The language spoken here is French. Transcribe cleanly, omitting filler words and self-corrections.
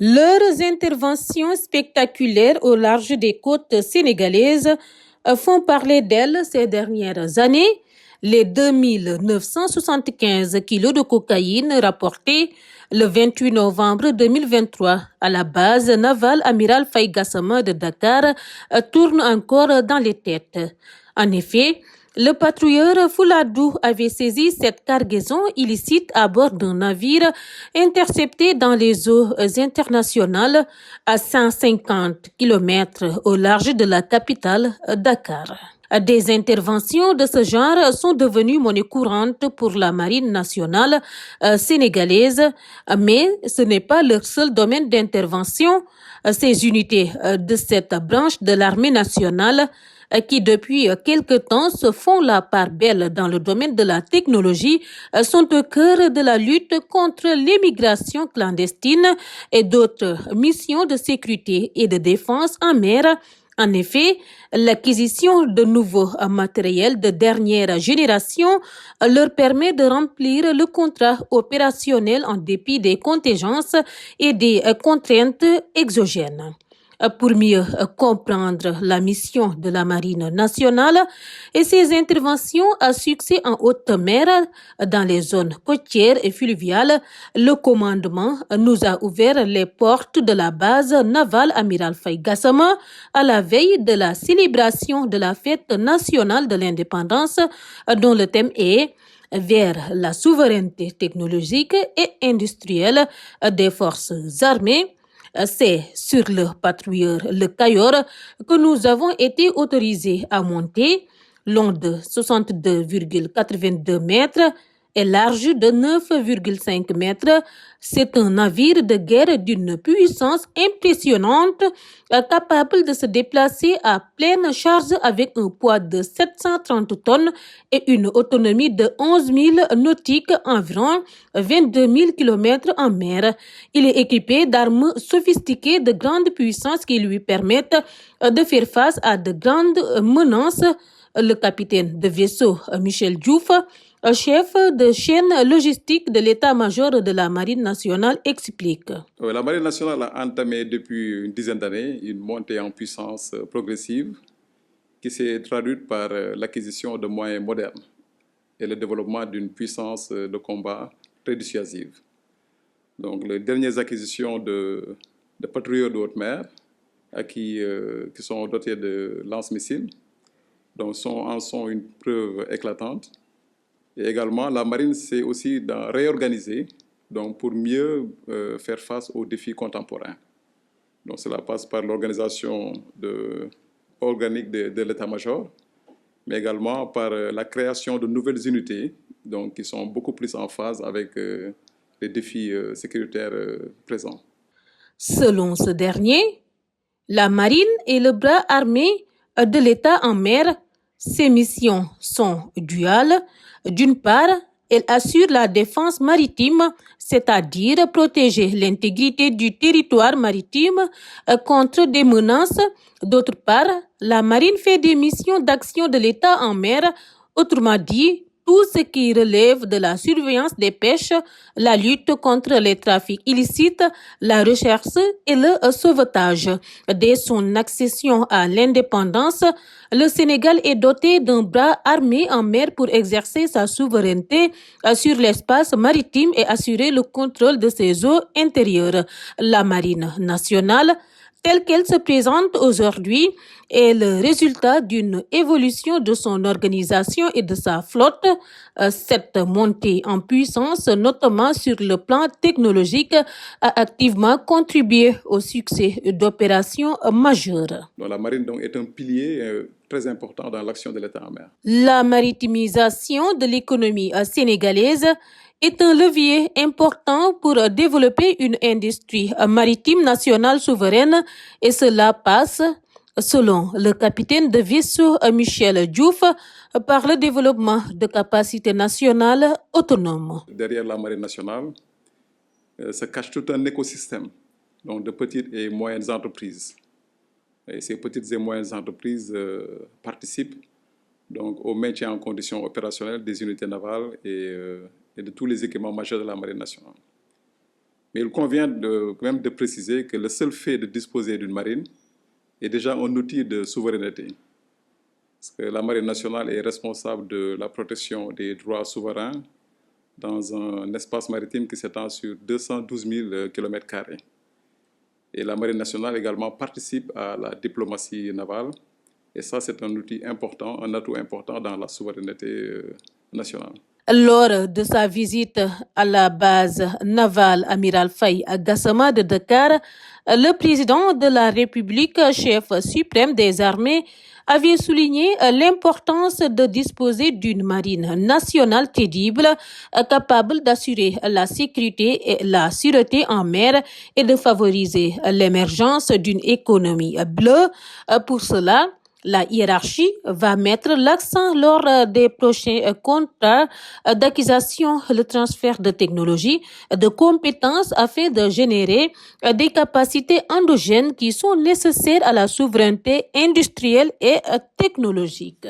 Leurs interventions spectaculaires au large des côtes sénégalaises font parler d'elles ces dernières années. Les 2975 kilos de cocaïne rapportés le 28 novembre 2023 à la base navale Amiral Faye Gassama de Dakar tournent encore dans les têtes. En effet, le patrouilleur Fouladou avait saisi cette cargaison illicite à bord d'un navire intercepté dans les eaux internationales à 150 kilomètres au large de la capitale Dakar. Des interventions de ce genre sont devenues monnaie courante pour la marine nationale sénégalaise, mais ce n'est pas leur seul domaine d'intervention. Ces unités de cette branche de l'armée nationale qui depuis quelque temps se font la part belle dans le domaine de la technologie, sont au cœur de la lutte contre l'immigration clandestine et d'autres missions de sécurité et de défense en mer. En effet, l'acquisition de nouveaux matériels de dernière génération leur permet de remplir le contrat opérationnel en dépit des contingences et des contraintes exogènes. Pour mieux comprendre la mission de la Marine nationale et ses interventions à succès en haute mer dans les zones côtières et fluviales, le commandement nous a ouvert les portes de la base navale Amiral Faye Gassama à la veille de la célébration de la fête nationale de l'indépendance dont le thème est vers la souveraineté technologique et industrielle des forces armées. C'est sur le patrouilleur Le Cayor que nous avons été autorisés à monter, long de 62,82 mètres et large de 9,5 mètres. C'est un navire de guerre d'une puissance impressionnante, capable de se déplacer à pleine charge avec un poids de 730 tonnes et une autonomie de 11 000 nautiques, environ 22 000 kilomètres en mer. Il est équipé d'armes sophistiquées de grande puissance qui lui permettent de faire face à de grandes menaces. Le capitaine de vaisseau Michel Diouf, chef de chaîne logistique de l'état-major de la Marine nationale, explique. La Marine nationale a entamé depuis une dizaine d'années une montée en puissance progressive qui s'est traduite par l'acquisition de moyens modernes et le développement d'une puissance de combat très dissuasive. Donc, les dernières acquisitions de patrouilleurs de haute mer qui sont dotés de lance-missiles donc en sont une preuve éclatante. Et également, la marine s'est aussi réorganisée donc pour mieux faire face aux défis contemporains. Donc, cela passe par l'organisation organique de l'état-major, mais également par la création de nouvelles unités donc, qui sont beaucoup plus en phase avec les défis sécuritaires présents. Selon ce dernier, la marine est le bras armé de l'État en mer. Ses missions sont duales. D'une part, elle assure la défense maritime, c'est-à-dire protéger l'intégrité du territoire maritime contre des menaces. D'autre part, la marine fait des missions d'action de l'État en mer, autrement dit, tout ce qui relève de la surveillance des pêches, la lutte contre les trafics illicites, la recherche et le sauvetage. Dès son accession à l'indépendance, le Sénégal est doté d'un bras armé en mer pour exercer sa souveraineté sur l'espace maritime et assurer le contrôle de ses eaux intérieures. La Marine nationale, telle qu'elle se présente aujourd'hui, est le résultat d'une évolution de son organisation et de sa flotte. Cette montée en puissance, notamment sur le plan technologique, a activement contribué au succès d'opérations majeures. Donc, la marine donc, est un pilier très important dans l'action de l'État en mer. La maritimisation de l'économie sénégalaise est un levier important pour développer une industrie maritime nationale souveraine et cela passe, selon le capitaine de vaisseau Michel Diouf, par le développement de capacités nationales autonomes. Derrière la marine nationale se cache tout un écosystème donc de petites et moyennes entreprises. Et ces petites et moyennes entreprises participent donc, au maintien en conditions opérationnelles des unités navales et de tous les équipements majeurs de la marine nationale. Mais il convient quand même de préciser que le seul fait de disposer d'une marine est déjà un outil de souveraineté. Parce que la marine nationale est responsable de la protection des droits souverains dans un espace maritime qui s'étend sur 212 000 km². Et la marine nationale également participe à la diplomatie navale. Et ça, c'est un outil important, un atout important dans la souveraineté nationale. Lors de sa visite à la base navale Amiral Faye à Gassama de Dakar, le président de la République, chef suprême des armées, avait souligné l'importance de disposer d'une marine nationale crédible, capable d'assurer la sécurité et la sûreté en mer et de favoriser l'émergence d'une économie bleue. Pour cela, la hiérarchie va mettre l'accent lors des prochains contrats d'acquisition, le transfert de technologies, de compétences afin de générer des capacités endogènes qui sont nécessaires à la souveraineté industrielle et technologique.